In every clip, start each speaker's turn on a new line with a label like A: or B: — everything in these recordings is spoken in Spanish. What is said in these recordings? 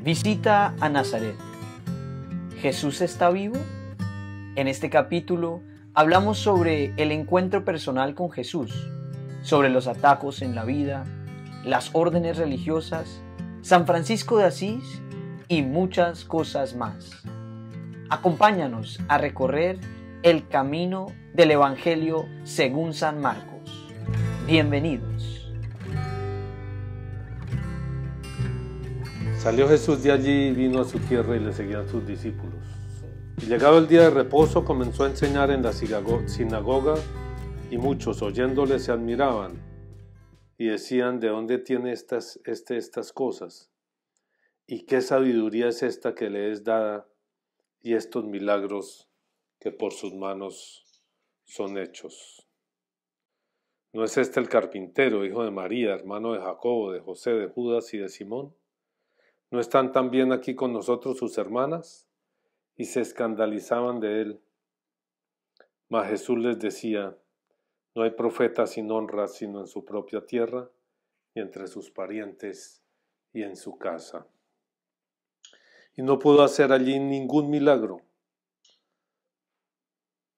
A: Visita a Nazaret. ¿Jesús está vivo? En este capítulo hablamos sobre el encuentro personal con Jesús, sobre los atajos en la vida, las órdenes religiosas, San Francisco de Asís y muchas cosas más. Acompáñanos a recorrer el camino del Evangelio según San Marcos. Bienvenidos.
B: Salió Jesús de allí y vino a su tierra y le seguían sus discípulos. Y llegado el día de reposo comenzó a enseñar en la sinagoga y muchos oyéndole se admiraban y decían: ¿de dónde tiene estas cosas? ¿Y qué sabiduría es esta que le es dada y estos milagros que por sus manos son hechos? ¿No es este el carpintero, hijo de María, hermano de Jacobo, de José, de Judas y de Simón? ¿No están también aquí con nosotros sus hermanas? Y se escandalizaban de él. Mas Jesús les decía: no hay profeta sin honra sino en su propia tierra y entre sus parientes y en su casa. Y no pudo hacer allí ningún milagro,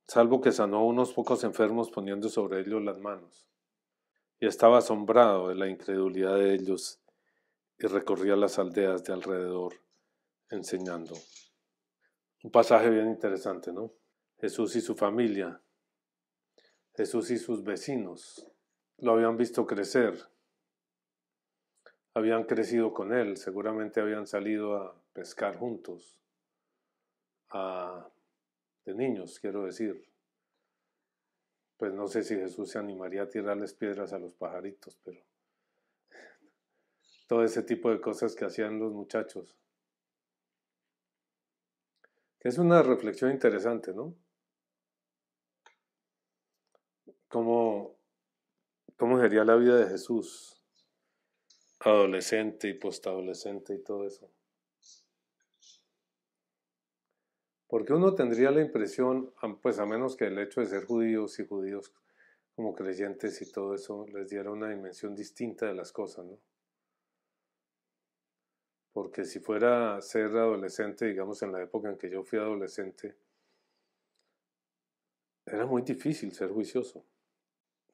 B: salvo que sanó a unos pocos enfermos poniendo sobre ellos las manos. Y estaba asombrado de la incredulidad de ellos y recorría las aldeas de alrededor enseñando. Un pasaje bien interesante, ¿no? Jesús y su familia, Jesús y sus vecinos, lo habían visto crecer, habían crecido con él, seguramente habían salido a pescar juntos, de niños, quiero decir. Pues no sé si Jesús se animaría a tirarles piedras a los pajaritos, pero todo ese tipo de cosas que hacían los muchachos. Es una reflexión interesante, ¿no? ¿Cómo sería la vida de Jesús, adolescente y postadolescente y todo eso? Porque uno tendría la impresión, pues a menos que el hecho de ser judíos y judíos como creyentes y todo eso les diera una dimensión distinta de las cosas, ¿no? Porque si fuera ser adolescente, digamos en la época en que yo fui adolescente, era muy difícil ser juicioso.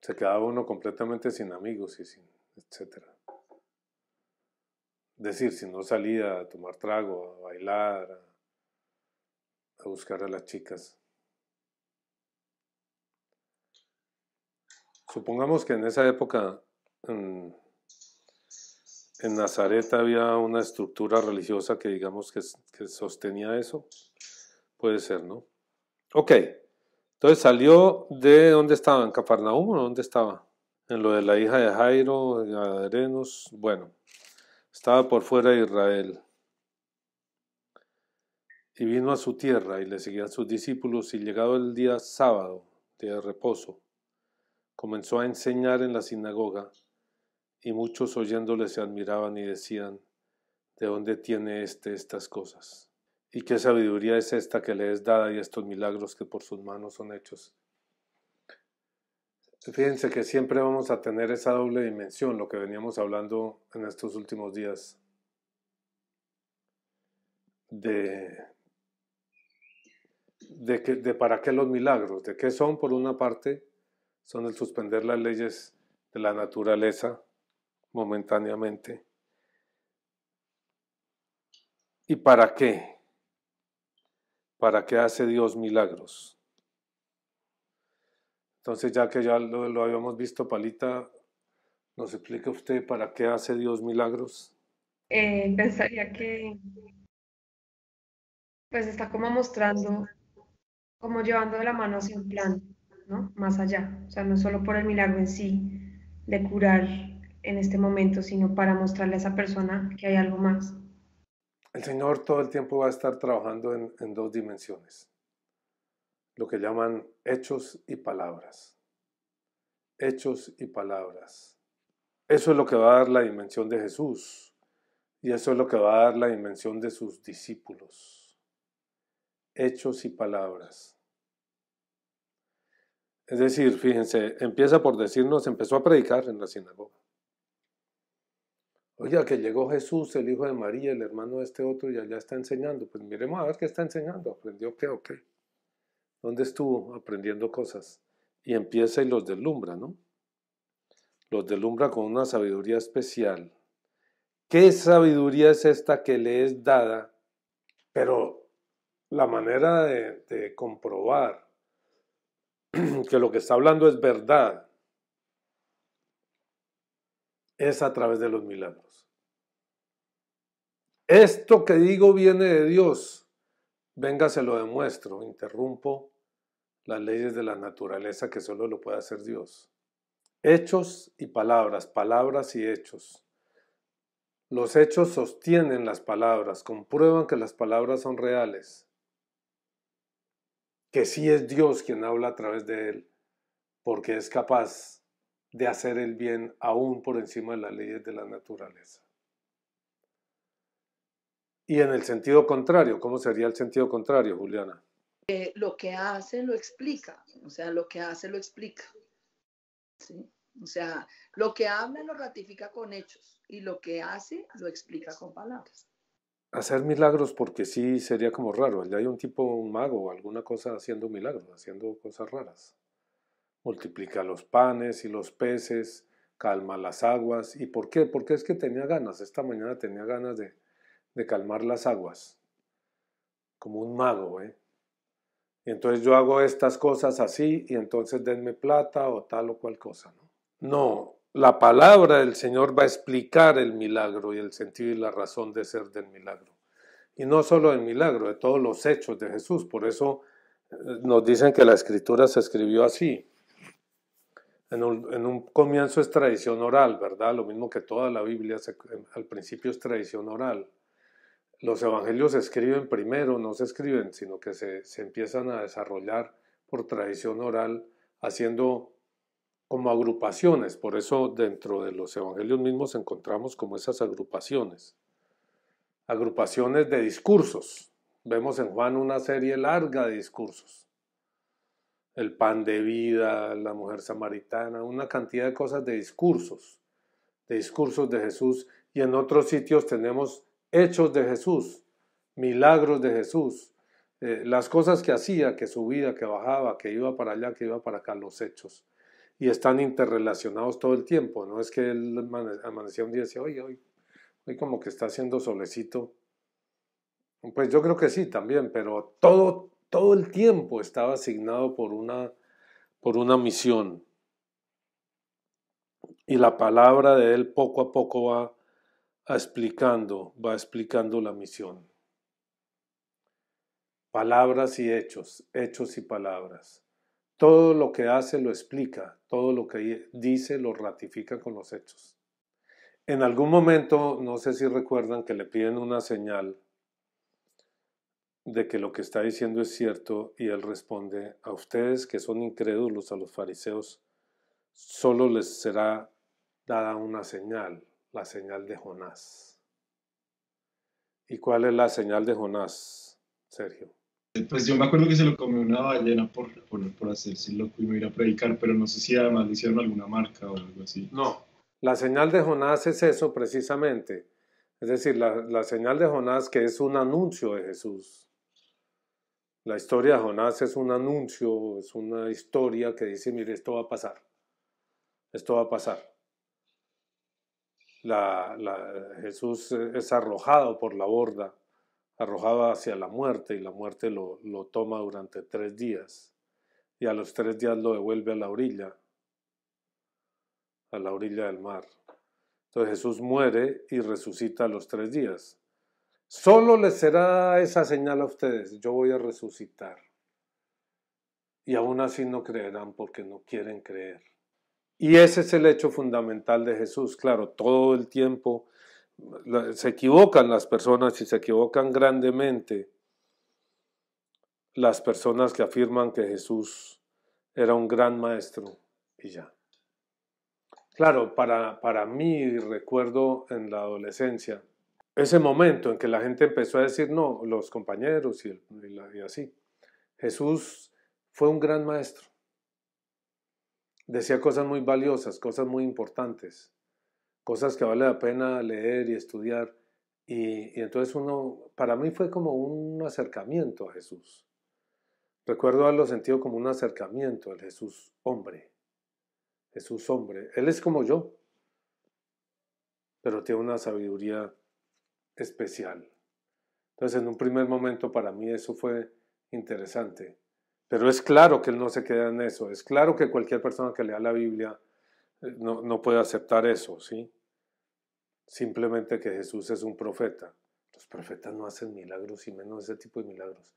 B: Se quedaba uno completamente sin amigos y sin etcétera. Es decir, si no salía a tomar trago, a bailar, a buscar a las chicas. Supongamos que en esa época en Nazaret había una estructura religiosa que digamos que sostenía eso. Puede ser, ¿no? Ok, entonces salió de ¿dónde estaba? ¿En Cafarnaúm o dónde estaba? En lo de la hija de Jairo, de Gadarenos. Bueno, estaba por fuera de Israel. Y vino a su tierra y le seguían sus discípulos y llegado el día sábado, día de reposo, comenzó a enseñar en la sinagoga y muchos oyéndole se admiraban y decían: ¿de dónde tiene estas cosas? ¿Y qué sabiduría es esta que le es dada y estos milagros que por sus manos son hechos? Fíjense que siempre vamos a tener esa doble dimensión, lo que veníamos hablando en estos últimos días, de para qué los milagros, de qué son. Por una parte, son el suspender las leyes de la naturaleza momentáneamente. ¿Y para qué? ¿Para qué hace Dios milagros? Entonces, ya que ya lo habíamos visto, Palita, ¿nos explica usted para qué hace Dios milagros?
C: Pensaría que pues está como mostrando, como llevando de la mano hacia un plan, ¿no? Más allá. O sea, no solo por el milagro en sí de curar en este momento, sino para mostrarle a esa persona que hay algo más.
B: El Señor todo el tiempo va a estar trabajando en dos dimensiones, lo que llaman hechos y palabras. Hechos y palabras. Eso es lo que va a dar la dimensión de Jesús y eso es lo que va a dar la dimensión de sus discípulos. Hechos y palabras. Es decir, fíjense, empieza por decirnos, empezó a predicar en la sinagoga. Oiga, que llegó Jesús, el hijo de María, el hermano de este otro, y allá está enseñando. Pues miremos a ver qué está enseñando. ¿Aprendió qué o qué? ¿Dónde estuvo aprendiendo cosas? Y empieza y los deslumbra, ¿no? Los deslumbra con una sabiduría especial. ¿Qué sabiduría es esta que le es dada? Pero la manera de comprobar que lo que está hablando es verdad es a través de los milagros. Esto que digo viene de Dios. Venga, se lo demuestro. Interrumpo las leyes de la naturaleza que solo lo puede hacer Dios. Hechos y palabras, palabras y hechos. Los hechos sostienen las palabras, comprueban que las palabras son reales, que sí es Dios quien habla a través de él, porque es capaz de hacer el bien aún por encima de las leyes de la naturaleza. Y en el sentido contrario, ¿cómo sería el sentido contrario, Juliana?
D: Lo que hace lo explica, o sea, lo que hace lo explica, ¿sí? O sea, lo que habla lo ratifica con hechos y lo que hace lo explica con palabras.
B: Hacer milagros porque sí sería como raro. Allá hay un tipo, un mago o alguna cosa haciendo milagros, haciendo cosas raras. Multiplica los panes y los peces, calma las aguas. ¿Y por qué? Porque es que tenía ganas. Esta mañana tenía ganas de calmar las aguas. Como un mago, ¿eh? Y entonces yo hago estas cosas así y entonces denme plata o tal o cual cosa, ¿no? No, la palabra del Señor va a explicar el milagro y el sentido y la razón de ser del milagro. Y no solo del milagro, de todos los hechos de Jesús. Por eso nos dicen que la Escritura se escribió así. En un comienzo es tradición oral, ¿verdad? Lo mismo que toda la Biblia, al principio es tradición oral. Los evangelios se escriben primero, no se escriben, sino que se empiezan a desarrollar por tradición oral, haciendo como agrupaciones. Por eso dentro de los evangelios mismos encontramos como esas agrupaciones de discursos. Vemos en Juan una serie larga de discursos. El pan de vida, la mujer samaritana, una cantidad de cosas de discursos de Jesús. Y en otros sitios tenemos hechos de Jesús, milagros de Jesús, las cosas que hacía, que subía, que bajaba, que iba para allá, que iba para acá, los hechos. Y están interrelacionados todo el tiempo. No es que él amanecía un día y decía, oye, hoy como que está haciendo solecito. Pues yo creo que sí también, pero todo el tiempo estaba asignado por una misión. Y la palabra de él poco a poco va explicando la misión. Palabras y hechos, hechos y palabras. Todo lo que hace lo explica, todo lo que dice lo ratifica con los hechos. En algún momento, no sé si recuerdan que le piden una señal de que lo que está diciendo es cierto y él responde, a ustedes que son incrédulos, a los fariseos, solo les será dada una señal, la señal de Jonás. ¿Y cuál es la señal de Jonás, Sergio?
E: Pues yo me acuerdo que se lo comió una ballena por hacerse loco y me ir a predicar, pero no sé si además le hicieron alguna marca o algo así.
B: No, la señal de Jonás es eso precisamente. Es decir, la señal de Jonás que es un anuncio de Jesús. La historia de Jonás es un anuncio, es una historia que dice, mire, esto va a pasar. Esto va a pasar. Jesús es arrojado por la borda, arrojado hacia la muerte y la muerte lo toma durante 3 días y a los 3 días lo devuelve a la orilla del mar. Entonces Jesús muere y resucita a los 3 días. Solo les será esa señal a ustedes, yo voy a resucitar. Y aún así no creerán porque no quieren creer. Y ese es el hecho fundamental de Jesús. Claro, todo el tiempo se equivocan las personas y se equivocan grandemente las personas que afirman que Jesús era un gran maestro y ya. Claro, para mí recuerdo en la adolescencia ese momento en que la gente empezó a decir, no, los compañeros y así, Jesús fue un gran maestro. Decía cosas muy valiosas, cosas muy importantes. cosas que vale la pena leer y estudiar. Y entonces para mí fue como un acercamiento a Jesús. Recuerdo haberlo sentido como un acercamiento al Jesús hombre. Jesús hombre. Él es como yo, pero tiene una sabiduría especial. Entonces en un primer momento para mí eso fue interesante. Pero es claro que él no se queda en eso. Es claro que cualquier persona que lea la Biblia no puede aceptar eso, ¿sí? Simplemente que Jesús es un profeta. Los profetas no hacen milagros y menos ese tipo de milagros.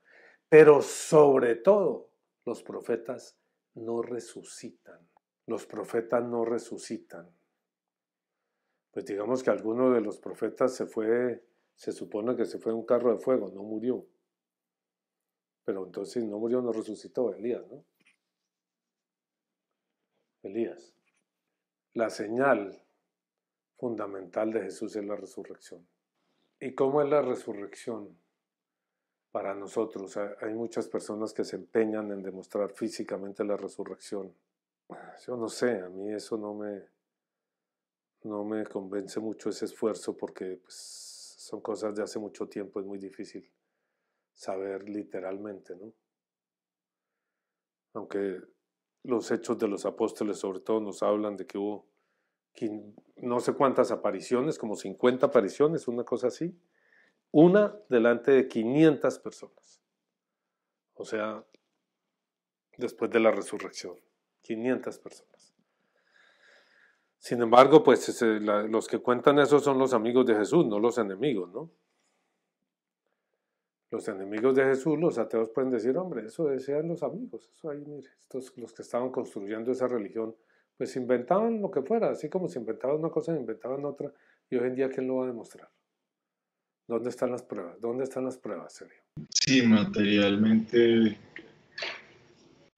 B: Pero sobre todo, los profetas no resucitan. Los profetas no resucitan. Pues digamos que alguno de los profetas se supone que se fue en un carro de fuego, no murió. Pero entonces no murió, no resucitó. Elías, ¿no? Elías. La señal fundamental de Jesús es la resurrección. ¿Y cómo es la resurrección para nosotros? Hay muchas personas que se empeñan en demostrar físicamente la resurrección. Yo no sé, a mí eso no me convence mucho ese esfuerzo porque pues, son cosas de hace mucho tiempo, es muy difícil saber literalmente, ¿no? Aunque los hechos de los apóstoles sobre todo nos hablan de que hubo no sé cuántas apariciones, como 50 apariciones, una cosa así, una delante de 500 personas. O sea, después de la resurrección, 500 personas. Sin embargo, pues los que cuentan eso son los amigos de Jesús, no los enemigos, ¿no? Los enemigos de Jesús, los ateos pueden decir, hombre, eso decían los amigos, eso ahí, mire, estos los que estaban construyendo esa religión, pues inventaban lo que fuera, así como se inventaban una cosa, inventaban otra, y hoy en día, ¿quién lo va a demostrar? ¿Dónde están las pruebas? ¿Dónde están las pruebas, Sergio?
E: Sí, materialmente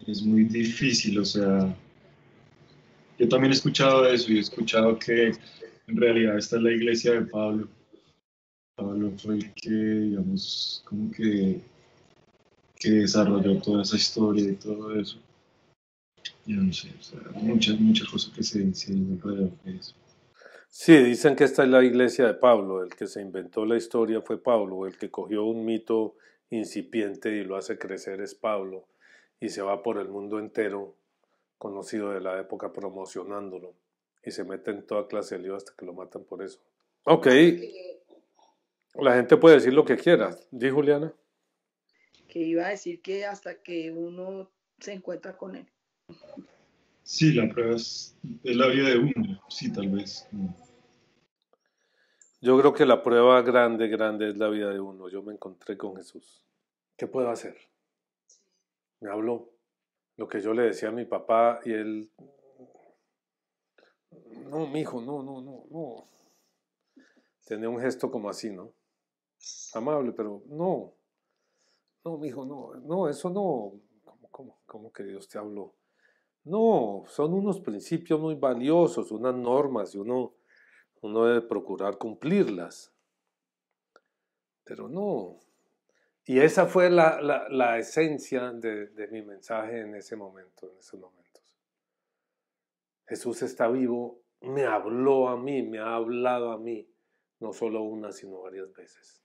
E: es muy difícil, o sea, yo también he escuchado eso y he escuchado que en realidad esta es la iglesia de Pablo. Pablo fue el que, digamos, como que desarrolló toda esa historia y todo eso. Yo no sé, o sea, muchas cosas que se dicen alrededor de eso.
B: Sí, dicen que esta es la iglesia de Pablo, el que se inventó la historia fue Pablo, el que cogió un mito incipiente y lo hace crecer es Pablo, y se va por el mundo entero, conocido de la época, promocionándolo, y se mete en toda clase de lío hasta que lo matan por eso. Ok, la gente puede decir lo que quiera, ¿di Juliana?
D: Que iba a decir que hasta que uno se encuentra con él.
E: Sí, la prueba es la vida de uno, sí, tal vez.
B: Yo creo que la prueba grande es la vida de uno. Yo me encontré con Jesús. ¿Qué puedo hacer? Me habló. Lo que yo le decía a mi papá y él... No, mijo, no. Tenía un gesto como así, ¿no? Amable, pero no. No, mijo, no, eso no. ¿Cómo que Dios te habló? No, son unos principios muy valiosos, unas normas, y uno debe procurar cumplirlas. Pero no. Y esa fue la esencia de mi mensaje en ese momento, en esos momentos. Jesús está vivo, me habló a mí, me ha hablado a mí, no solo una, sino varias veces.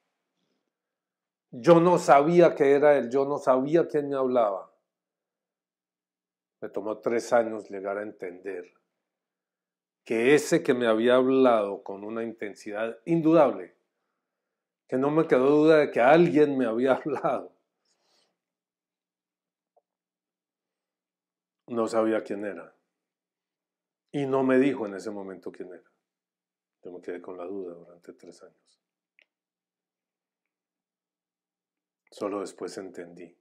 B: Yo no sabía que era Él, yo no sabía quién me hablaba. Me tomó 3 años llegar a entender que ese que me había hablado con una intensidad indudable, que no me quedó duda de que alguien me había hablado, no sabía quién era. Y no me dijo en ese momento quién era. Yo me quedé con la duda durante 3 años. Solo después entendí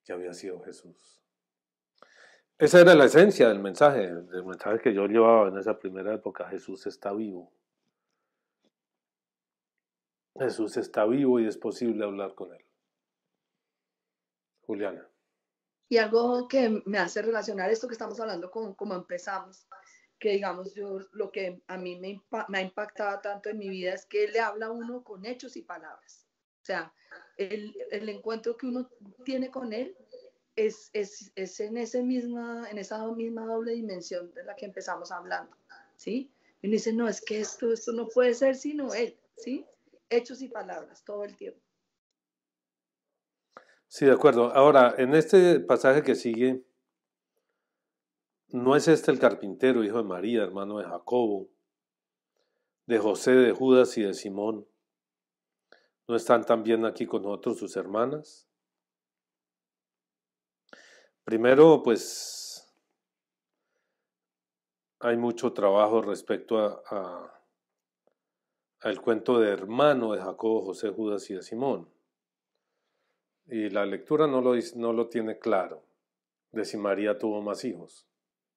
B: que había sido Jesús. Esa era la esencia del mensaje que yo llevaba en esa primera época. Jesús está vivo. Jesús está vivo y es posible hablar con Él. Juliana.
D: Y algo que me hace relacionar esto que estamos hablando con cómo empezamos, que digamos yo, lo que a mí me ha impactado tanto en mi vida es que Él le habla a uno con hechos y palabras. O sea, el encuentro que uno tiene con Él es en esa misma doble dimensión de la que empezamos hablando, ¿sí? Y uno dice, no, es que esto no puede ser sino él, ¿sí? Hechos y palabras, todo el tiempo.
B: Sí, de acuerdo. Ahora, en este pasaje que sigue, ¿no es este el carpintero, hijo de María, hermano de Jacobo, de José, de Judas y de Simón? ¿No están también aquí con nosotros sus hermanas? Primero, pues, hay mucho trabajo respecto al cuento de hermano de Jacobo, José, Judas y de Simón. Y la lectura no lo tiene claro, de si María tuvo más hijos.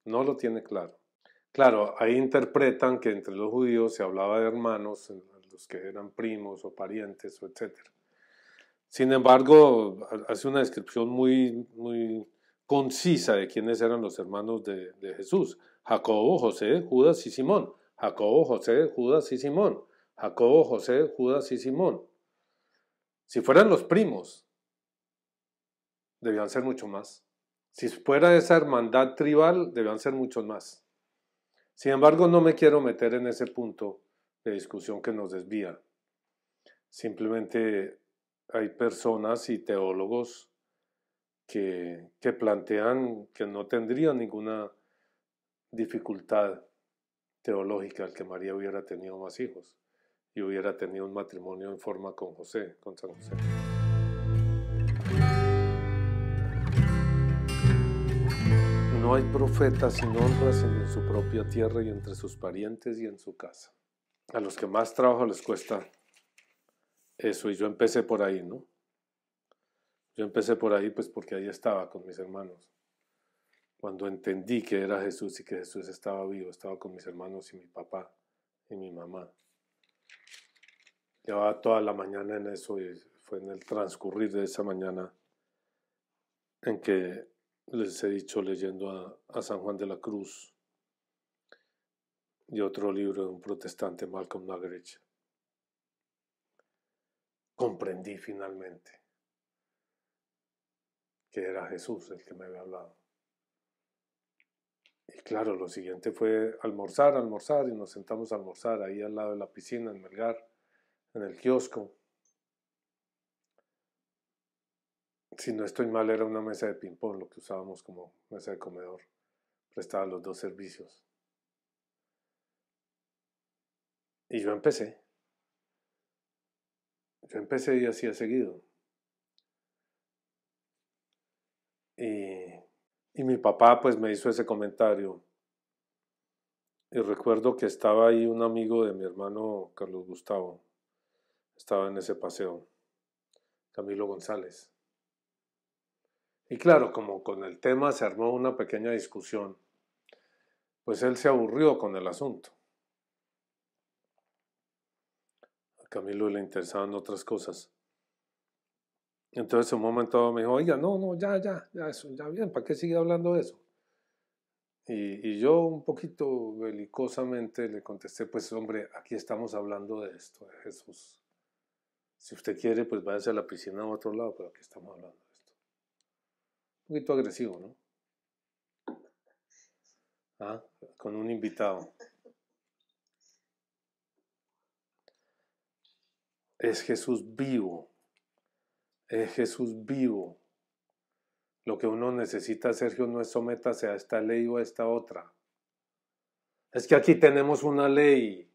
B: No lo tiene claro. Claro, ahí interpretan que entre los judíos se hablaba de hermanos, los que eran primos o parientes, o etc. Sin embargo, hace una descripción muy, muy concisa de quiénes eran los hermanos de Jesús. Jacobo, José, Judas y Simón. Jacobo, José, Judas y Simón. Jacobo, José, Judas y Simón. Si fueran los primos, debían ser mucho más. Si fuera esa hermandad tribal, debían ser muchos más. Sin embargo, no me quiero meter en ese punto de discusión que nos desvía. Simplemente hay personas y teólogos que plantean que no tendrían ninguna dificultad teológica el que María hubiera tenido más hijos y hubiera tenido un matrimonio en forma con José, con San José. No hay profeta sin honra sino en su propia tierra y entre sus parientes y en su casa. A los que más trabajo les cuesta eso, y yo empecé por ahí, ¿no? Yo empecé por ahí pues porque ahí estaba con mis hermanos. Cuando entendí que era Jesús y que Jesús estaba vivo, estaba con mis hermanos y mi papá y mi mamá. Llevaba toda la mañana en eso y fue en el transcurrir de esa mañana en que les he dicho leyendo a San Juan de la Cruz y otro libro de un protestante, Malcolm Muggeridge. Comprendí finalmente que era Jesús el que me había hablado. Y claro, lo siguiente fue almorzar y nos sentamos a almorzar ahí al lado de la piscina en Melgar, en el kiosco. Si no estoy mal, era una mesa de ping-pong, lo que usábamos como mesa de comedor. Prestaba los dos servicios. Y yo empecé y así he seguido. Y mi papá pues me hizo ese comentario. Y recuerdo que estaba ahí un amigo de mi hermano Carlos Gustavo. Estaba en ese paseo. Camilo González. Y claro, como con el tema se armó una pequeña discusión, pues él se aburrió con el asunto. A Camilo le interesaban otras cosas. Entonces en un momento me dijo, oiga, no, ya, eso, ya bien, ¿para qué sigue hablando de eso? Y yo un poquito belicosamente le contesté, pues hombre, aquí estamos hablando de esto, de Jesús. Si usted quiere, pues váyase a la piscina o a otro lado, pero aquí estamos hablando de esto. Un poquito agresivo, ¿no? Con un invitado. Es Jesús vivo. Es Jesús vivo. Lo que uno necesita, Sergio, no es sométase a esta ley o a esta otra. Es que aquí tenemos una ley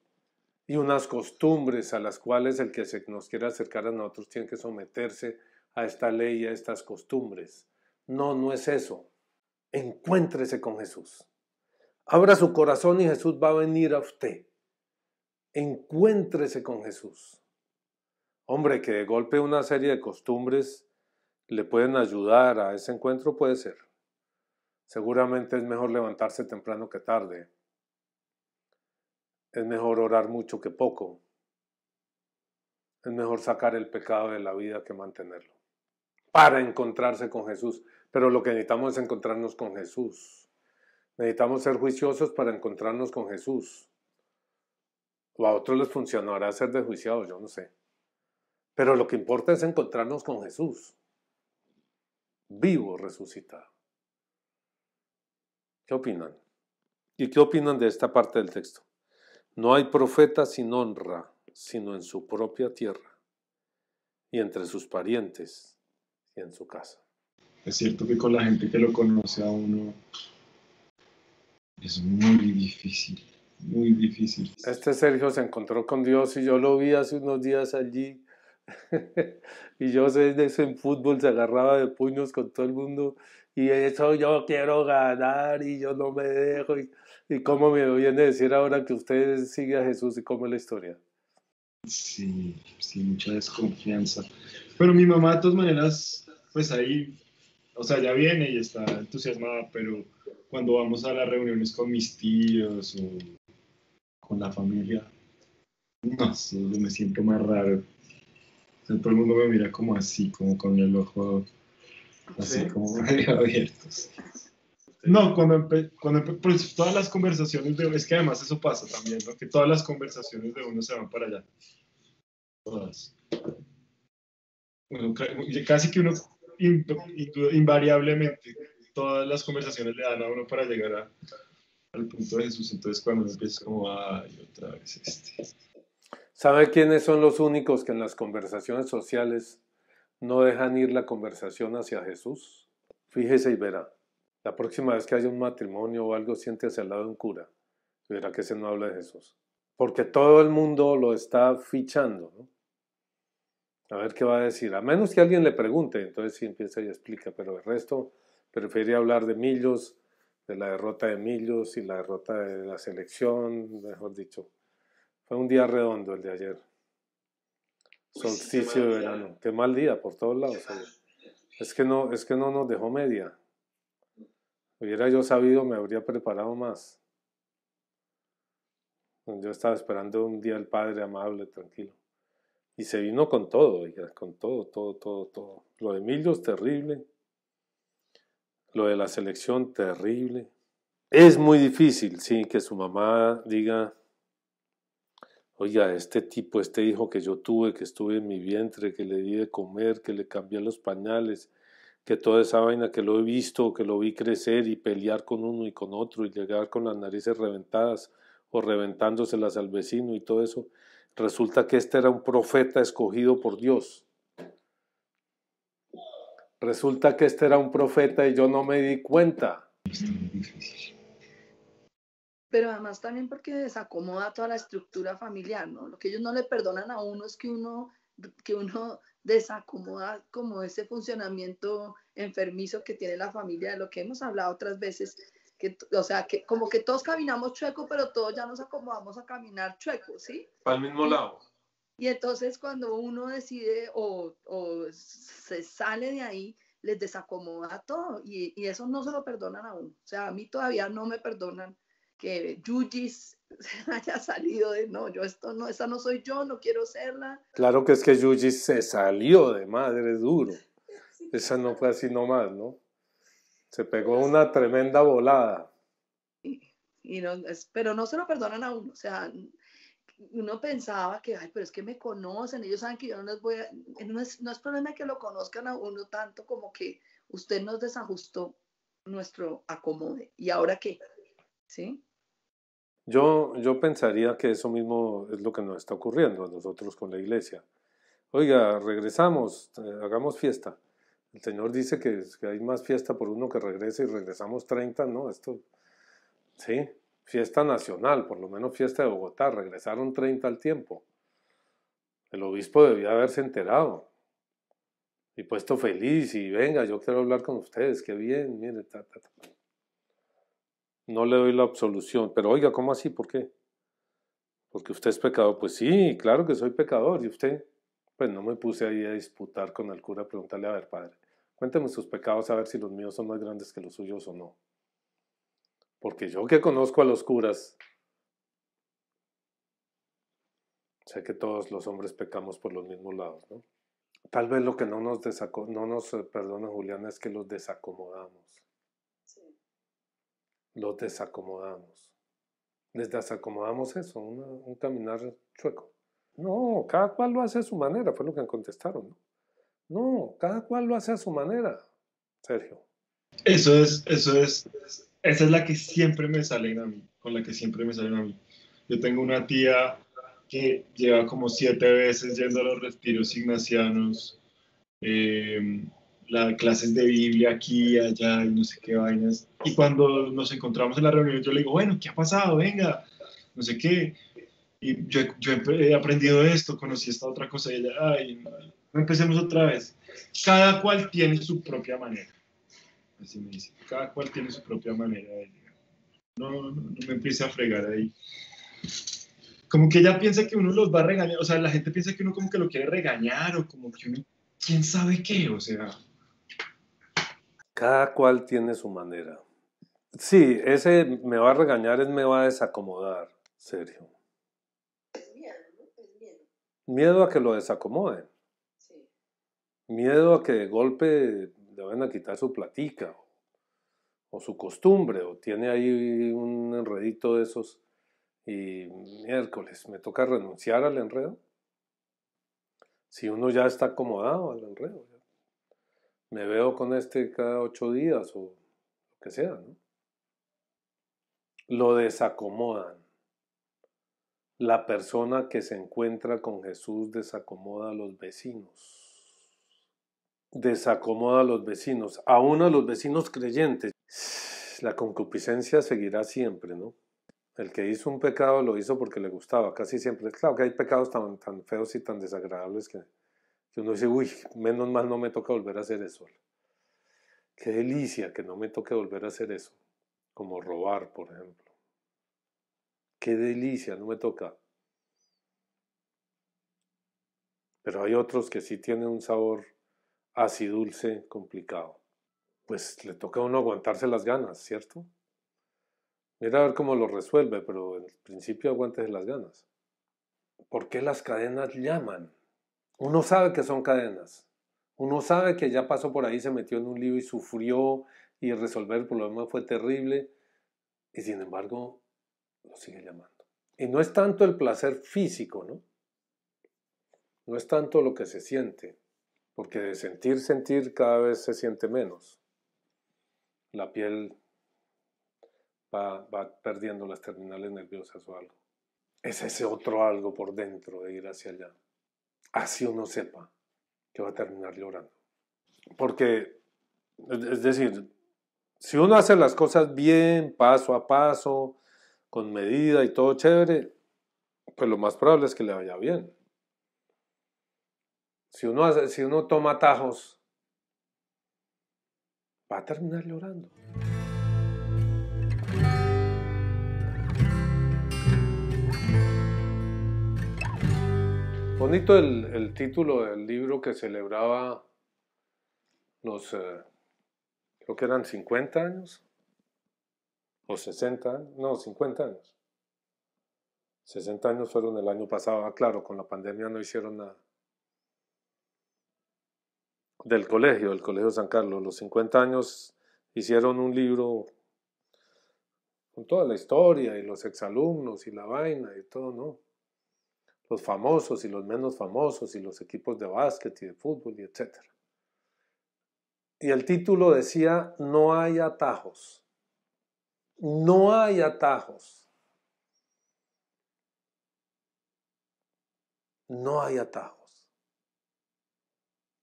B: y unas costumbres a las cuales el que nos quiera acercar a nosotros tiene que someterse a esta ley y a estas costumbres. No es eso. Encuéntrese con Jesús. Abra su corazón y Jesús va a venir a usted. Encuéntrese con Jesús. Hombre, que de golpe una serie de costumbres le pueden ayudar a ese encuentro, puede ser. Seguramente es mejor levantarse temprano que tarde. Es mejor orar mucho que poco. Es mejor sacar el pecado de la vida que mantenerlo. Para encontrarse con Jesús. Pero lo que necesitamos es encontrarnos con Jesús. Necesitamos ser juiciosos para encontrarnos con Jesús. O a otros les funcionará ser desjuiciados, yo no sé. Pero lo que importa es encontrarnos con Jesús. Vivo, resucitado. ¿Qué opinan? ¿Y qué opinan de esta parte del texto? No hay profeta sin honra, sino en su propia tierra, y entre sus parientes, y en su casa.
E: Es cierto que con la gente que lo conoce a uno es muy difícil, muy difícil.
B: Este Sergio se encontró con Dios y yo lo vi hace unos días allí. Y yo sé de eso en fútbol, se agarraba de puños con todo el mundo. Y eso yo quiero ganar y yo no me dejo. Y cómo me viene a decir ahora que usted sigue a Jesús y cómo es la historia.
E: Sí, sí, mucha desconfianza. Pero mi mamá de todas maneras, pues ahí, o sea, ya viene y está entusiasmada, pero cuando vamos a las reuniones con mis tíos o con la familia, no sé, yo me siento más raro. O sea, todo el mundo me mira como así, como con el ojo así
B: ¿Sí?
E: como medio abierto. Sí. No, pues todas las conversaciones es que además eso pasa también, ¿no? Que todas las conversaciones de uno se van para allá. Todas. Bueno, casi que uno invariablemente, todas las conversaciones le dan a uno para llegar al punto de Jesús. Entonces cuando uno empieza como, ay, otra vez este.
B: ¿Sabe quiénes son los únicos que en las conversaciones sociales no dejan ir la conversación hacia Jesús? Fíjese y verá. La próxima vez que haya un matrimonio o algo, siéntese al lado de un cura y verá que ese no habla de Jesús. Porque todo el mundo lo está fichando, ¿no? A ver qué va a decir. A menos que alguien le pregunte, entonces sí empieza y explica. Pero el resto prefiere hablar de Millos, de la derrota de Millos y la derrota de la selección, mejor dicho. Fue un día redondo el de ayer. Solsticio de verano. Qué mal día por todos lados. Es que no nos dejó media. Hubiera yo sabido, me habría preparado más. Yo estaba esperando un día del Padre amable, tranquilo. Y se vino con todo, oiga, con todo. Lo de Millos, terrible. Lo de la selección, terrible. Es muy difícil, sí, que su mamá diga, oiga, este tipo, este hijo que yo tuve, que estuve en mi vientre, que le di de comer, que le cambié los pañales, que toda esa vaina que lo he visto, que lo vi crecer y pelear con uno y con otro y llegar con las narices reventadas o reventándoselas al vecino y todo eso, resulta que este era un profeta escogido por Dios. Resulta que este era un profeta y yo no me di cuenta.
D: Pero además también porque desacomoda toda la estructura familiar, ¿no? Lo que ellos no le perdonan a uno es que uno desacomoda como ese funcionamiento enfermizo que tiene la familia, de lo que hemos hablado otras veces, que, o sea, que como que todos caminamos chueco, pero todos ya nos acomodamos a caminar chueco, ¿sí?
B: Para el mismo lado.
D: Y entonces cuando uno decide o se sale de ahí, les desacomoda todo y eso no se lo perdonan a uno. O sea, a mí todavía no me perdonan que Yuyis haya salido de, no, yo esto no, esa no soy yo, no quiero serla.
B: Claro que es que Yuji se salió de madre duro. Esa no fue así nomás, ¿no? Se pegó una tremenda volada.
D: Y no, pero no se lo perdonan a uno. O sea, uno pensaba que, ay, pero es que me conocen, ellos saben que yo no les voy a... No es problema que lo conozcan a uno tanto como que usted nos desajustó nuestro acomode. ¿Y ahora qué? ¿Sí?
B: Yo pensaría que eso mismo es lo que nos está ocurriendo a nosotros con la iglesia. Oiga, regresamos, hagamos fiesta. El Señor dice que hay más fiesta por uno que regrese y regresamos 30, ¿no? Esto, sí, fiesta nacional, por lo menos fiesta de Bogotá, regresaron 30 al tiempo. El obispo debía haberse enterado y puesto feliz y venga, yo quiero hablar con ustedes, qué bien, mire, No le doy la absolución, pero oiga, ¿cómo así? ¿Por qué? Porque usted es pecador. Pues sí, claro que soy pecador. ¿Y usted? Pues no me puse ahí a disputar con el cura, a preguntarle, a ver, padre, cuénteme sus pecados a ver si los míos son más grandes que los suyos o no. Porque yo que conozco a los curas, sé que todos los hombres pecamos por los mismos lados, ¿no? Tal vez lo que no nos perdona Julián, es que los desacomodamos. Los desacomodamos. Les desacomodamos eso, un caminar chueco. No, cada cual lo hace a su manera, fue lo que contestaron, ¿no? No, cada cual lo hace a su manera, Sergio.
E: Esa es la que siempre me salen a mí, con la que siempre me salen a mí. Yo tengo una tía que lleva como 7 veces yendo a los retiros ignacianos, eh, las clases de Biblia aquí, allá y no sé qué vainas. Y cuando nos encontramos en la reunión, yo le digo, bueno, ¿qué ha pasado? Venga, no sé qué. Y yo he aprendido esto, conocí esta otra cosa y ella, ay, no empecemos otra vez. Cada cual tiene su propia manera. Así me dice, cada cual tiene su propia manera de llegar. No me empiece a fregar ahí. Como que ella piensa que uno los va a regañar, o sea, la gente piensa que uno como que lo quiere regañar o como que uno, quién sabe qué, o sea.
B: Cada cual tiene su manera. Sí, ese me va a regañar es me va a desacomodar, serio.
D: Es miedo, ¿no? Es miedo.
B: Miedo a que lo desacomoden.
D: Sí.
B: Miedo a que de golpe le van a quitar su platica o su costumbre, o tiene ahí un enredito de esos y miércoles, me toca renunciar al enredo. Si uno ya está acomodado al enredo, me veo con este cada 8 días o lo que sea, ¿no? Lo desacomodan. La persona que se encuentra con Jesús desacomoda a los vecinos. Desacomoda a los vecinos, aún a los vecinos creyentes. La concupiscencia seguirá siempre, ¿no? El que hizo un pecado lo hizo porque le gustaba, casi siempre. Claro que hay pecados tan feos y tan desagradables que uno dice, uy, menos mal no me toca volver a hacer eso. Qué delicia que no me toque volver a hacer eso, como robar, por ejemplo. Qué delicia, no me toca. Pero hay otros que sí tienen un sabor acidulce complicado. Pues le toca a uno aguantarse las ganas, ¿cierto? Mira a ver cómo lo resuelve, pero en principio aguántese las ganas. ¿Por qué las cadenas llaman? Uno sabe que son cadenas. Uno sabe que ya pasó por ahí, se metió en un lío y sufrió y resolver el problema fue terrible. Y sin embargo, lo sigue llamando. Y no es tanto el placer físico, ¿no? No es tanto lo que se siente, porque de sentir cada vez se siente menos. La piel va perdiendo las terminales nerviosas o algo. Es ese otro algo por dentro de ir hacia allá. Así uno sepa que va a terminar llorando. Porque, es decir, si uno hace las cosas bien, paso a paso, con medida y todo chévere, pues lo más probable es que le vaya bien. Si uno toma atajos, va a terminar llorando. Bonito el título del libro que celebraba los, creo que eran 50 años, o 60 años, no, 50 años. 60 años fueron el año pasado, claro, con la pandemia no hicieron nada. Del Colegio San Carlos, los 50 años hicieron un libro con toda la historia y los exalumnos y la vaina y todo, ¿no? Los famosos y los menos famosos y los equipos de básquet y de fútbol y etc. Y el título decía, no hay atajos. No hay atajos. No hay atajos.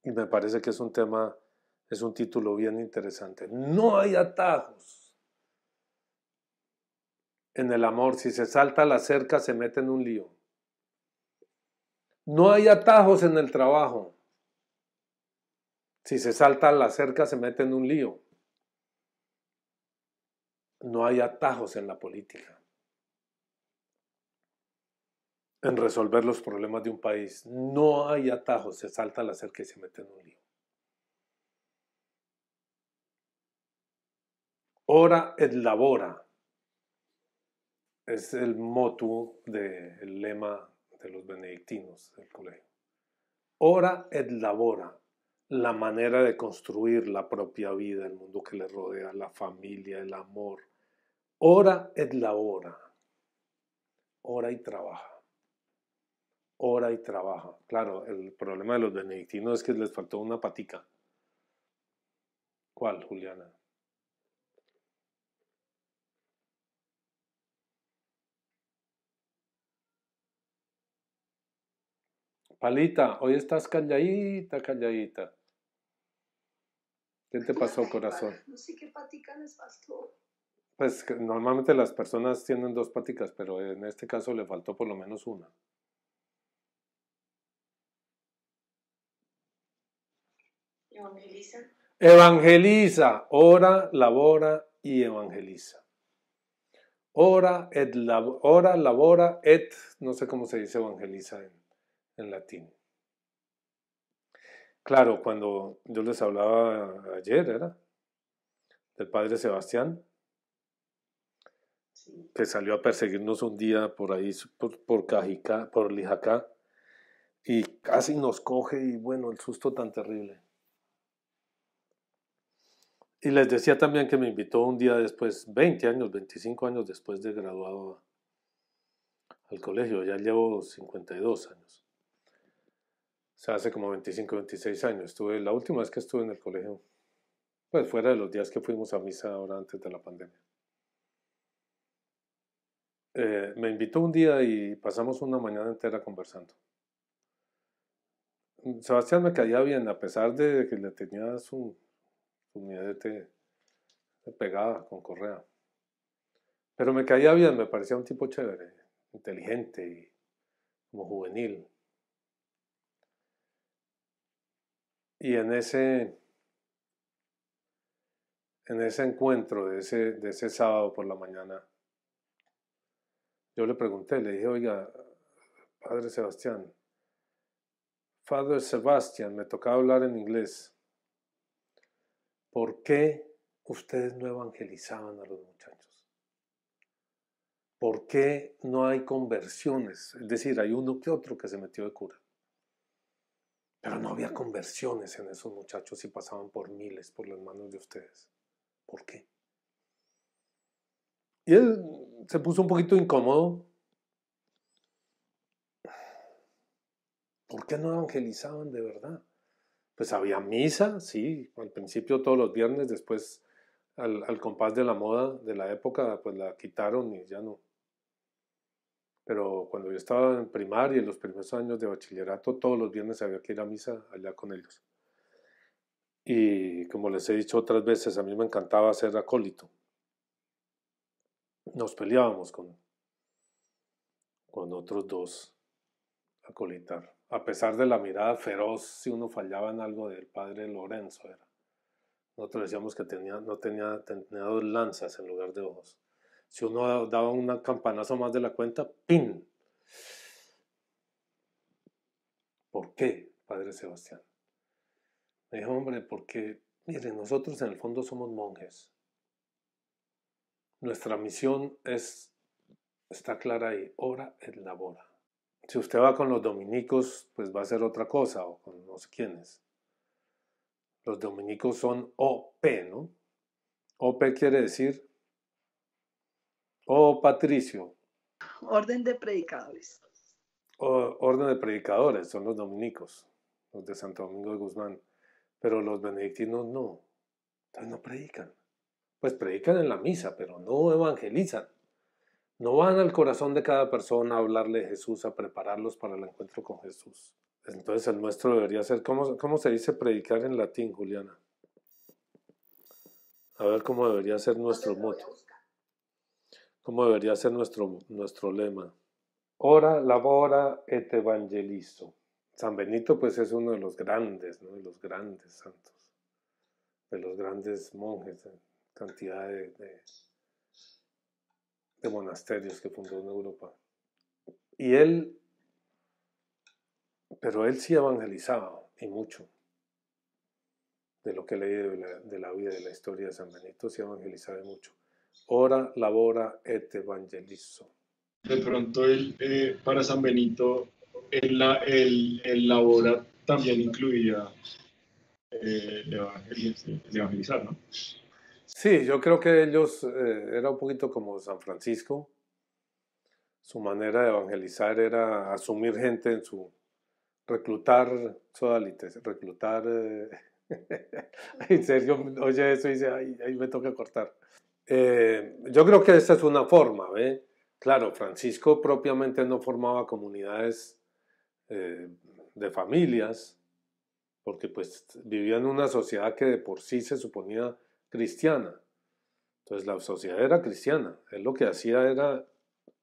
B: Y me parece que es un tema, es un título bien interesante. No hay atajos. En el amor, si se salta la cerca, se mete en un lío. No hay atajos en el trabajo. Si se salta la cerca, se mete en un lío. No hay atajos en la política. En resolver los problemas de un país. No hay atajos, se salta la cerca y se mete en un lío. Ora et labora. Es el motu del lema de los benedictinos del colegio. Ora et labora. La manera de construir la propia vida, el mundo que le rodea, la familia, el amor. Ora et labora. Ora y trabaja. Ora y trabaja. Claro, el problema de los benedictinos es que les faltó una patica. ¿Cuál, Juliana? Palita, hoy estás calladita, calladita. ¿Qué te pasó, corazón?
D: No sé qué patica les faltó.
B: Pues normalmente las personas tienen 2 paticas, pero en este caso le faltó por lo menos una.
C: Evangeliza.
B: Evangeliza, ora, labora y evangeliza. Ora, labora, et, no sé cómo se dice evangeliza en latín. Claro, cuando yo les hablaba ayer, era del padre Sebastián, que salió a perseguirnos un día por ahí, por Cajicá, por Lijacá, y casi nos coge, y bueno, el susto tan terrible. Y les decía también que me invitó un día después, 20 años, 25 años después de graduado al colegio, ya llevo 52 años. O sea, hace como 25, 26 años. La última vez que estuve en el colegio, pues fuera de los días que fuimos a misa ahora antes de la pandemia. Me invitó un día y pasamos una mañana entera conversando. Sebastián me caía bien, a pesar de que le tenía su miedete pegada con correa. Pero me caía bien, me parecía un tipo chévere, inteligente y como juvenil. Y en ese encuentro de ese sábado por la mañana, yo le pregunté, le dije, oiga, Padre Sebastián, Father Sebastian, me tocaba hablar en inglés. ¿Por qué ustedes no evangelizaban a los muchachos? ¿Por qué no hay conversiones? Es decir, hay uno que otro que se metió de cura. Pero no había conversiones en esos muchachos y pasaban por miles por las manos de ustedes. ¿Por qué? Y él se puso un poquito incómodo. ¿Por qué no evangelizaban de verdad? Pues había misa, sí, al principio todos los viernes, después al compás de la moda de la época, pues la quitaron y ya no. Pero cuando yo estaba en primaria y los primeros años de bachillerato, todos los viernes había que ir a misa allá con ellos. Y como les he dicho otras veces, a mí me encantaba ser acólito. Nos peleábamos con otros 2 acolitar. A pesar de la mirada feroz, si uno fallaba en algo del padre Lorenzo era. Nosotros decíamos que tenía 2 lanzas en lugar de ojos. Si uno daba un campanazo más de la cuenta, ¡pin! ¿Por qué, Padre Sebastián? Me dijo, hombre, porque, mire, nosotros en el fondo somos monjes. Nuestra misión está clara ahí, ora et labora. Si usted va con los dominicos, pues va a ser otra cosa, o con no sé quiénes. Los dominicos son OP, ¿no? OP quiere decir, Patricio.
D: Orden de predicadores.
B: Orden de predicadores, son los dominicos, los de Santo Domingo de Guzmán. Pero los benedictinos no. Entonces no predican. Pues predican en la misa, pero no evangelizan. No van al corazón de cada persona a hablarle de Jesús, a prepararlos para el encuentro con Jesús. Entonces el nuestro debería ser, ¿cómo se dice predicar en latín, Juliana? A ver cómo debería ser nuestro moto. ¿Cómo debería ser nuestro lema? Ora, labora et evangelizo. San Benito pues es uno de los grandes, ¿no? De los grandes santos, de los grandes monjes, cantidad de monasterios que fundó en Europa. Pero él sí evangelizaba, y mucho. De lo que he leído de la vida, de la historia de San Benito, sí evangelizaba mucho. Ora, labora et evangelizo.
E: De pronto para San Benito, el labora también incluía el evangelizar, ¿no?
B: Sí, yo creo que ellos era un poquito como San Francisco. Su manera de evangelizar era asumir gente en reclutar sodalites, reclutar... en serio, oye eso y dice, ahí me toca cortar. Yo creo que esta es una forma, ¿ve? Claro, Francisco propiamente no formaba comunidades de familias, porque pues vivían en una sociedad que de por sí se suponía cristiana. Entonces la sociedad era cristiana. Él lo que hacía era,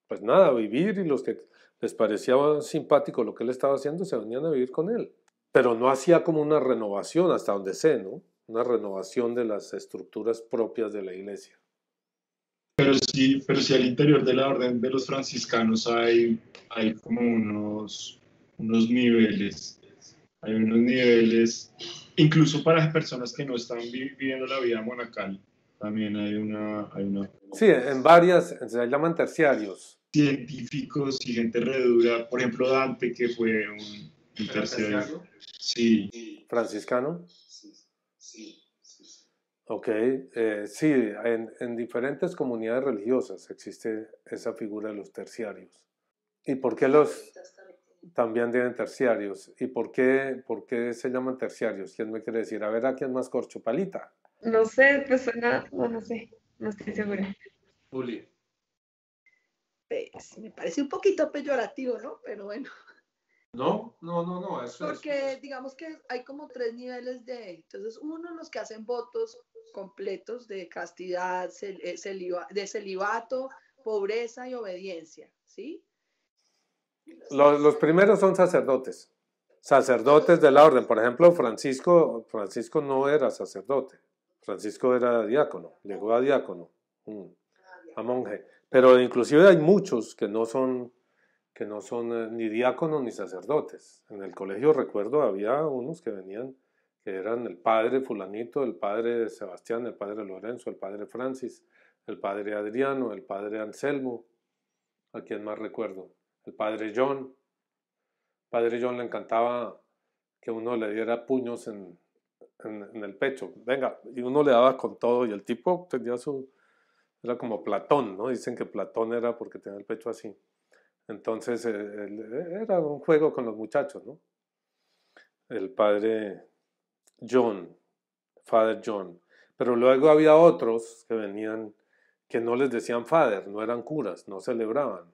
B: pues nada, vivir, y los que les parecía simpático lo que él estaba haciendo se venían a vivir con él. Pero no hacía como una renovación, hasta donde sé, ¿no? Una renovación de las estructuras propias de la iglesia.
E: Pero sí al interior de la orden de los franciscanos hay como unos niveles. Hay unos niveles, incluso para personas que no están viviendo la vida monacal, también hay una
B: Sí, en varias, se llaman terciarios.
E: científicos y gente redura, por ejemplo Dante, que fue un terciario. Sí.
B: ¿Franciscano? Ok, sí, en diferentes comunidades religiosas existe esa figura de los terciarios. ¿Y por qué los también tienen terciarios? ¿Y por qué se llaman terciarios? ¿Quién me quiere decir? A ver, ¿a quién más corcho? Palita.
C: No sé, pues suena, no sé, no estoy segura.
B: Juli.
D: Pues, me parece un poquito peyorativo, ¿no? Pero bueno.
B: No, eso
D: Porque digamos que hay como 3 niveles entonces uno, los que hacen votos completos de castidad, de celibato, pobreza y obediencia, ¿sí?
B: Los primeros son sacerdotes. Sacerdotes de la orden. Por ejemplo, Francisco no era sacerdote. Francisco era diácono, llegó a diácono, a monje. Pero inclusive hay muchos que no son ni diáconos ni sacerdotes. En el colegio, recuerdo, había unos que venían, que eran el padre fulanito, el padre Sebastián, el padre Lorenzo, el padre Francis, el padre Adriano, el padre Anselmo, a quien más recuerdo, el padre John. El padre John le encantaba que uno le diera puños en el pecho, venga, y uno le daba con todo, y el tipo tenía era como Platón, ¿no? Dicen que Platón era porque tenía el pecho así. Entonces era un juego con los muchachos, ¿no? El padre John, Father John. Pero luego había otros que venían que no les decían Father, no eran curas, no celebraban,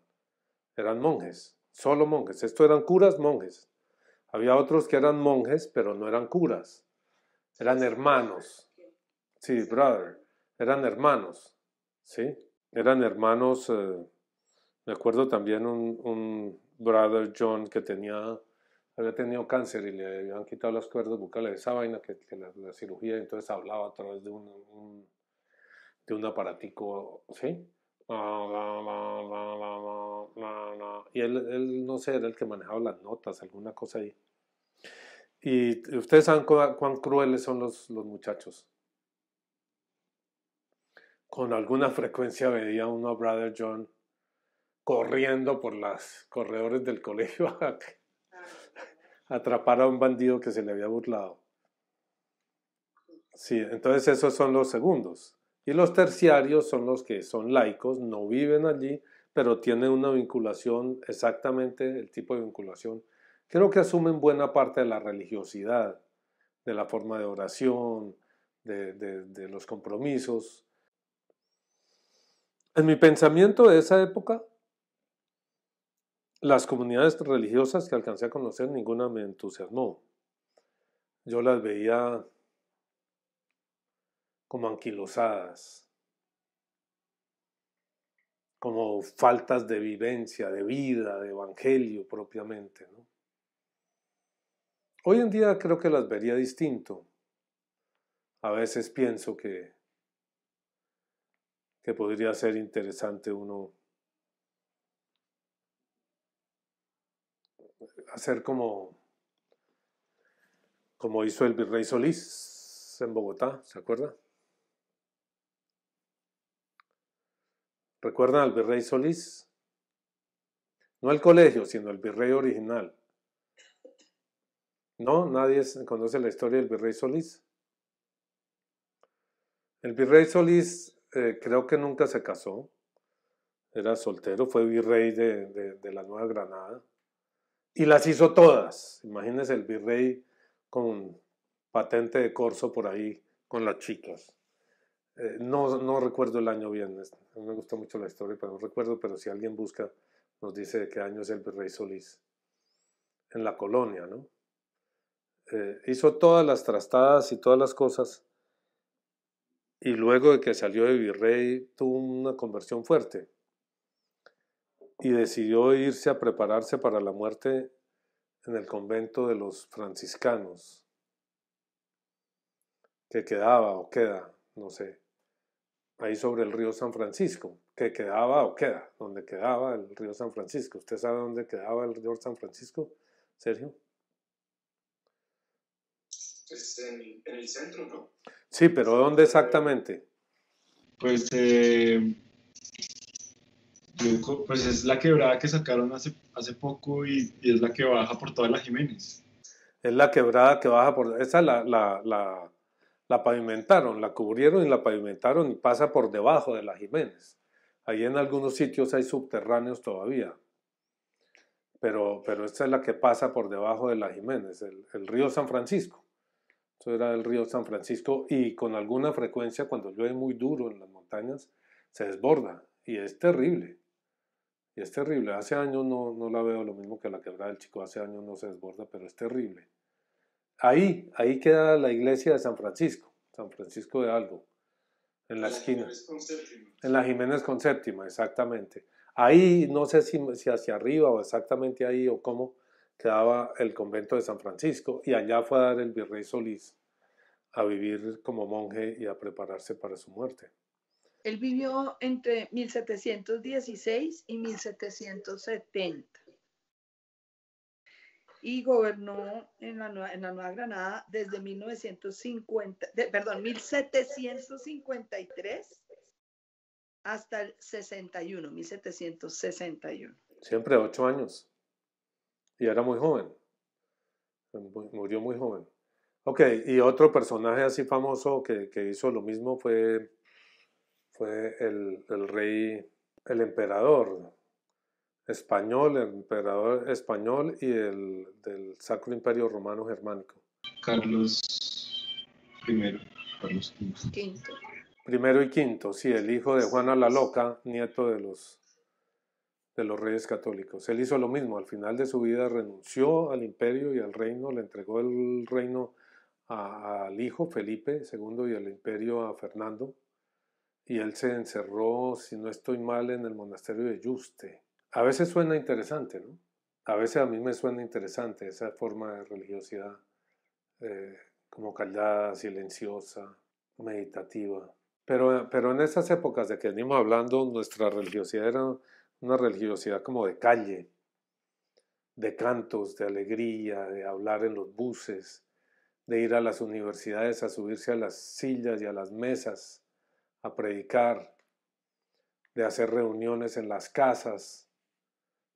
B: eran monjes, solo monjes. Esto eran curas, monjes. Había otros que eran monjes, pero no eran curas, eran hermanos. Sí, brother, eran hermanos, ¿sí? Eran hermanos. Me acuerdo también un brother John que había tenido cáncer y le habían quitado las cuerdas vocales, esa vaina que la cirugía, entonces hablaba a través de un aparatico, ¿sí? Y él, no sé, era el que manejaba las notas, alguna cosa ahí. Y ustedes saben cuán crueles son los muchachos. Con alguna frecuencia veía uno a brother John corriendo por los corredores del colegio a atrapar a un bandido que se le había burlado. Sí, entonces esos son los segundos. Y los terciarios son los que son laicos, no viven allí, pero tienen una vinculación, exactamente el tipo de vinculación. Creo que asumen buena parte de la religiosidad, de la forma de oración, de los compromisos. En mi pensamiento de esa época, las comunidades religiosas que alcancé a conocer, ninguna me entusiasmó. Yo las veía como anquilosadas, como faltas de vivencia, de vida, de evangelio propiamente, ¿no? Hoy en día creo que las vería distinto. A veces pienso que podría ser interesante uno hacer como hizo el virrey Solís en Bogotá, ¿se acuerda? ¿Recuerdan al virrey Solís? No el colegio, sino el virrey original. ¿No? ¿Nadie conoce la historia del virrey Solís? El virrey Solís creo que nunca se casó. Era soltero, fue virrey de la Nueva Granada. Y las hizo todas. Imagínense el virrey con patente de corso por ahí con las chicas. No recuerdo el año bien. No me gusta mucho la historia, pero no recuerdo. Pero si alguien busca, nos dice de qué año es el virrey Solís. en la colonia, ¿no? Hizo todas las trastadas y todas las cosas, y luego de que salió de virrey tuvo una conversión fuerte y decidió irse a prepararse para la muerte en el convento de los franciscanos, que quedaba o queda, no sé, ahí sobre el río San Francisco, que quedaba o queda, donde quedaba el río San Francisco. ¿Usted sabe dónde quedaba el río San Francisco, Sergio?
E: Pues en el centro, ¿no?
B: Sí, pero ¿dónde exactamente?
E: Pues, pues es la quebrada que sacaron hace poco y es la que baja por toda la Jiménez.
B: Es la quebrada que baja por... Esa la pavimentaron, la cubrieron y la pavimentaron y pasa por debajo de la Jiménez. Ahí en algunos sitios hay subterráneos todavía. Pero esta es la que pasa por debajo de la Jiménez, el río San Francisco. Eso era el río San Francisco y con alguna frecuencia cuando llueve muy duro en las montañas se desborda y es terrible. Y es terrible. Hace años no la veo lo mismo que la quebrada del Chico. Hace años no se desborda, pero es terrible. Ahí queda la iglesia de San Francisco de algo, en la esquina. En la Jiménez con séptima, exactamente. Ahí, no sé si hacia arriba o exactamente ahí o cómo, quedaba el convento de San Francisco y allá fue a dar el virrey Solís a vivir como monje y a prepararse para su muerte.
D: Él vivió entre 1716 y 1770 y gobernó en la Nueva Granada desde 1753 hasta el 1761.
B: Siempre 8 años. Y era muy joven. Murió muy joven. Ok, y otro personaje así famoso que hizo lo mismo fue el rey, el emperador español, el emperador español y del Sacro Imperio Romano Germánico.
E: Carlos I, Carlos
D: V.
B: Primero y quinto, sí, el hijo de Juana la Loca, nieto de los reyes católicos. Él hizo lo mismo, al final de su vida renunció al imperio y al reino, le entregó el reino al hijo Felipe II y el imperio a Fernando, y él se encerró, si no estoy mal, en el monasterio de Yuste. A veces suena interesante, ¿no? A veces a mí me suena interesante esa forma de religiosidad, como callada, silenciosa, meditativa. Pero en esas épocas de que venimos hablando, nuestra religiosidad era una religiosidad como de calle, de cantos, de alegría, de hablar en los buses, de ir a las universidades a subirse a las sillas y a las mesas, a predicar, de hacer reuniones en las casas,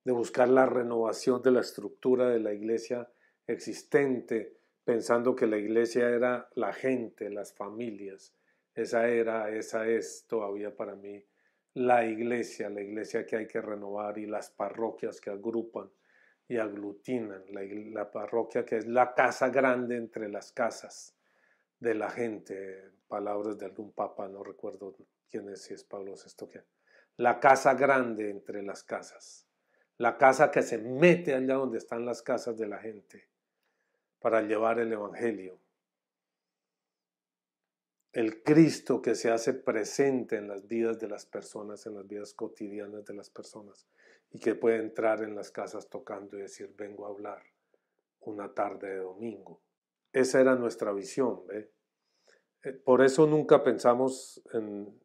B: de buscar la renovación de la estructura de la iglesia existente, pensando que la iglesia era la gente, las familias. Esa es todavía para mí la iglesia que hay que renovar, y las parroquias que agrupan y aglutinan, la parroquia que es la casa grande entre las casas de la gente, palabras de algún papa, no recuerdo quién es, si es Pablo VI, quién. La casa grande entre las casas, la casa que se mete allá donde están las casas de la gente para llevar el evangelio. El Cristo que se hace presente en las vidas de las personas, en las vidas cotidianas de las personas, y que puede entrar en las casas tocando y decir, vengo a hablar una tarde de domingo. Esa era nuestra visión, ¿ve? Por eso nunca pensamos en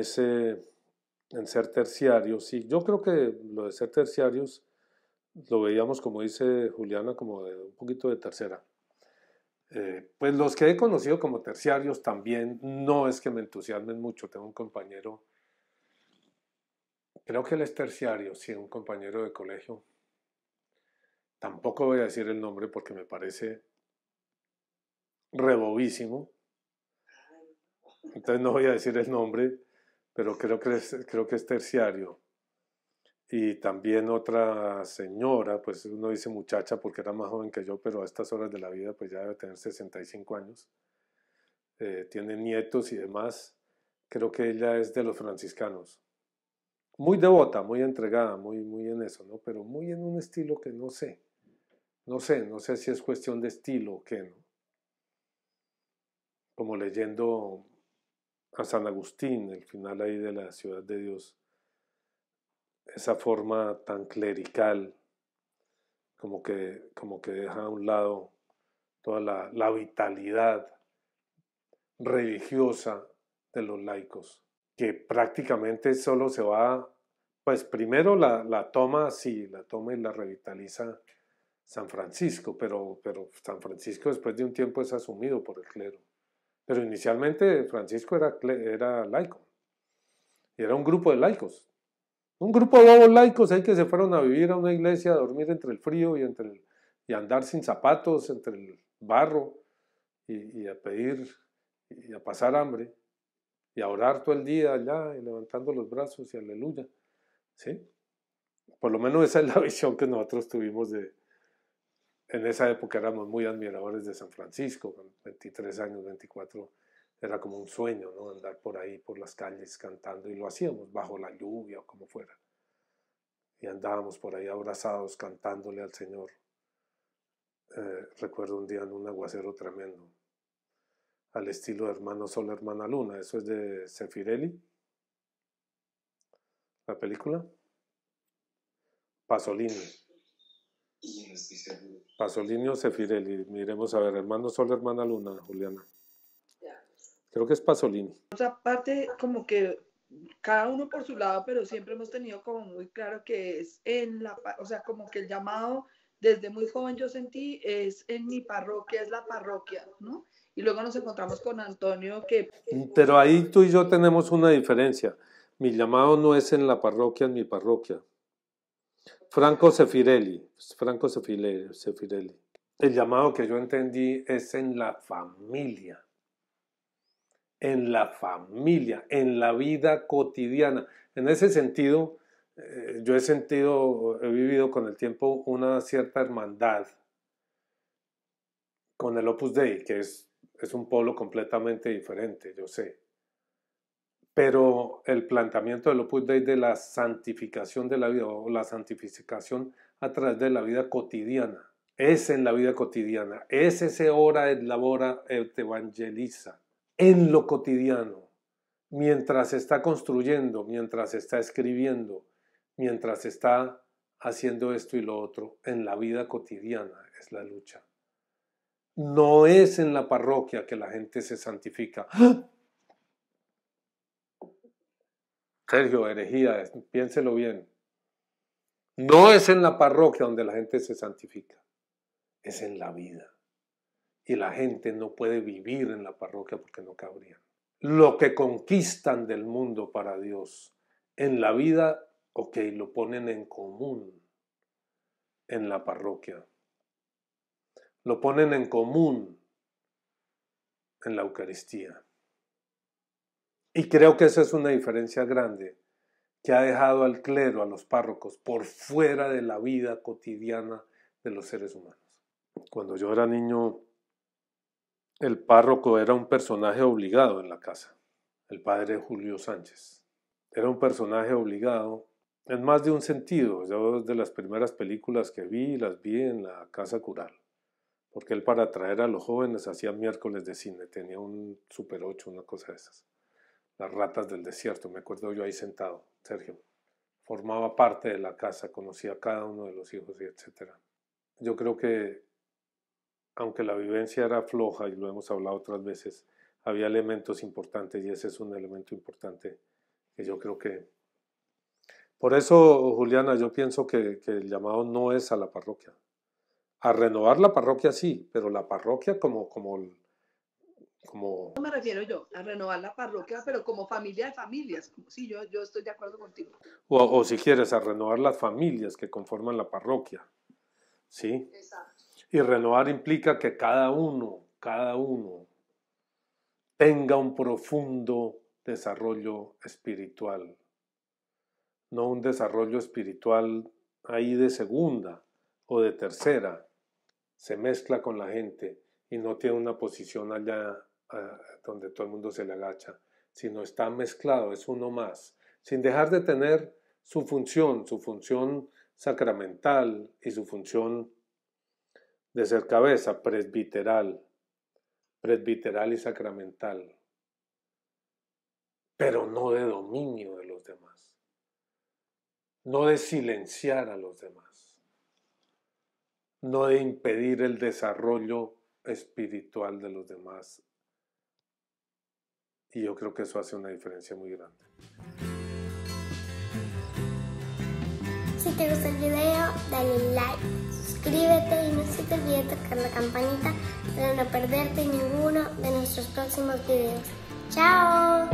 B: ser terciarios. Sí, yo creo que lo de ser terciarios lo veíamos, como dice Juliana, como de un poquito de tercera. Pues los que he conocido como terciarios también no es que me entusiasmen mucho. Tengo un compañero, creo que él es terciario, sí, un compañero de colegio. Tampoco voy a decir el nombre porque me parece rebobísimo. Entonces no voy a decir el nombre, pero creo que es terciario. Y también otra señora, pues uno dice muchacha porque era más joven que yo, pero a estas horas de la vida pues ya debe tener 65 años. Tiene nietos y demás. Creo que ella es de los franciscanos. muy devota, muy entregada, muy en eso, ¿no? Pero muy en un estilo que no sé si es cuestión de estilo o qué, ¿no? Como leyendo a San Agustín, el final ahí de la Ciudad de Dios, esa forma tan clerical, como que deja a un lado toda la vitalidad religiosa de los laicos, que prácticamente solo se va, pues primero la toma, sí, la toma y la revitaliza San Francisco, pero San Francisco después de un tiempo es asumido por el clero. Pero inicialmente Francisco era laico, y era un grupo de laicos, un grupo de bobos laicos ahí que se fueron a vivir a una iglesia, a dormir entre el frío y a andar sin zapatos, entre el barro, y a pedir y a pasar hambre, y a orar todo el día allá, y levantando los brazos y aleluya, ¿sí? Por lo menos esa es la visión que nosotros tuvimos en esa época éramos muy admiradores de San Francisco, con 23 años, 24, era como un sueño, ¿no? Andar por ahí, por las calles cantando, y lo hacíamos bajo la lluvia o como fuera. Y andábamos por ahí abrazados cantándole al Señor. Recuerdo un día en un aguacero tremendo, al estilo de Hermano Sol, Hermana Luna. Eso es de Zeffirelli, la película. Pasolini. Pasolini o Zeffirelli. Miremos a ver, Hermano Sol, Hermana Luna, Juliana. Creo que es Pasolini.
D: O sea, aparte, como que cada uno por su lado, pero siempre hemos tenido como muy claro que es o sea, como que el llamado desde muy joven yo sentí es en mi parroquia, es la parroquia, ¿no? Y luego nos encontramos con Antonio que...
B: Pero ahí tú y yo tenemos una diferencia. Mi llamado no es en la parroquia, en mi parroquia. Franco Zeffirelli. El llamado que yo entendí es en la familia. En la familia, en la vida cotidiana. En ese sentido, yo he vivido con el tiempo una cierta hermandad con el Opus Dei, que es un polo completamente diferente, yo sé. Pero el planteamiento del Opus Dei de la santificación de la vida, o la santificación a través de la vida cotidiana, es en la vida cotidiana, es ese ora et labora et evangeliza, en lo cotidiano, mientras está construyendo, mientras está escribiendo, mientras está haciendo esto y lo otro, en la vida cotidiana es la lucha. No es en la parroquia que la gente se santifica. Sergio, herejía, piénselo bien. No es en la parroquia donde la gente se santifica, es en la vida. Y la gente no puede vivir en la parroquia porque no cabrían. Lo que conquistan del mundo para Dios en la vida, ok, lo ponen en común en la parroquia. Lo ponen en común en la Eucaristía. Y creo que esa es una diferencia grande que ha dejado al clero, a los párrocos, por fuera de la vida cotidiana de los seres humanos. Cuando yo era niño, el párroco era un personaje obligado en la casa, el padre Julio Sánchez. Era un personaje obligado en más de un sentido. Yo de las primeras películas que vi, las vi en la Casa Cural, porque él para atraer a los jóvenes hacía miércoles de cine, tenía un Super 8, una cosa de esas. Las ratas del desierto, me acuerdo yo ahí sentado, Sergio. Formaba parte de la casa, conocía a cada uno de los hijos, y etc. Yo creo que, aunque la vivencia era floja, y lo hemos hablado otras veces, había elementos importantes, y ese es un elemento importante que yo creo que... Por eso, Juliana, yo pienso que el llamado no es a la parroquia. A renovar la parroquia sí, pero la parroquia como
D: No me refiero yo a renovar la parroquia, pero como familia de familias. Sí, yo estoy de acuerdo contigo.
B: O si quieres, a renovar las familias que conforman la parroquia, ¿sí?
D: Exacto.
B: Y renovar implica que cada uno tenga un profundo desarrollo espiritual, no un desarrollo espiritual ahí de segunda o de tercera, se mezcla con la gente y no tiene una posición allá donde todo el mundo se le agacha, sino está mezclado, es uno más, sin dejar de tener su función sacramental y su función de ser cabeza presbiteral y sacramental, pero no de dominio de los demás, no de silenciar a los demás, no de impedir el desarrollo espiritual de los demás. Y yo creo que eso hace una diferencia muy grande.
F: Si te gustó el video, dale like, suscríbete y no se te olvide tocar la campanita para no perderte ninguno de nuestros próximos videos. ¡Chao!